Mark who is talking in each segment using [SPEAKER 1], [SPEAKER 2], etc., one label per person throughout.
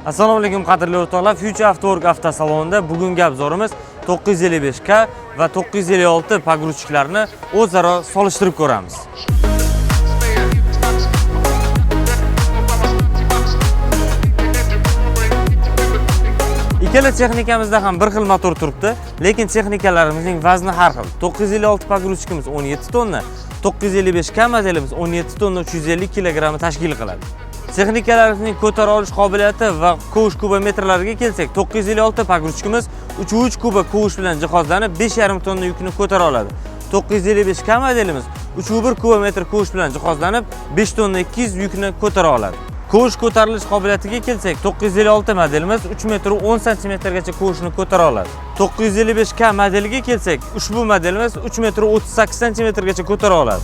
[SPEAKER 1] Assalomu alaykum qadrli o'rtoqlar. Future Avtowork avtosalonida bugungi obzorimiz 955K va 956 pogruzchiklarni o'zaro solishtirib ko'ramiz. Ikkala texnikamizda ham bir xil motor turibdi, lekin texnikalarimizning vazni har xil. 956 pogruzchikimiz 17 tonna, 955K modelimiz 17 tonna 350 kg tashkil qiladi. Texnikalarimizning ko'tara olish qobiliyati va kovush kubometrlariga kelsak, 956 pogruzchikimiz 3 kuba kovush bilan jihozlanib 5,5 tonna yukni ko'tara oladi. 955K modelimiz 3,1 kubometr kovush bilan jihozlanib 5 tonna 200 yukni ko'tara oladi. Kovush ko'tarilish qobiliyatiga kelsak, 956 modelimiz 3 metr 10 sm gacha kovushni ko'tara oladi. 955K modeliga kelsak, ushbu modelimiz 3 metr 38 sm gacha ko'tara oladi.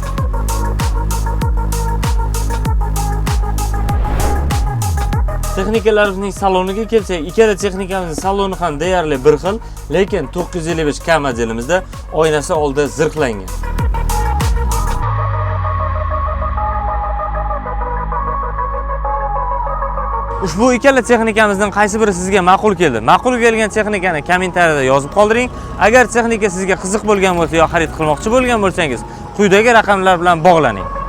[SPEAKER 1] Texnikalarimizning saloniga kelsak, ikkala texnikamizning saloni ham deyarli bir xil, lekin 955K modelimizda oynasi oldi zirhlangan. Ushbu ikkala texnikamizdan qaysi biri sizga ma'qul keldi? Ma'qul kelgan texnikani kommentariyada yozib qoldiring. Agar texnika sizga qiziq bo'lgan bo'lsa yo xarid qilmoqchi bo'lgan bo'lsangiz, quyidagi raqamlar bilan bog'laning.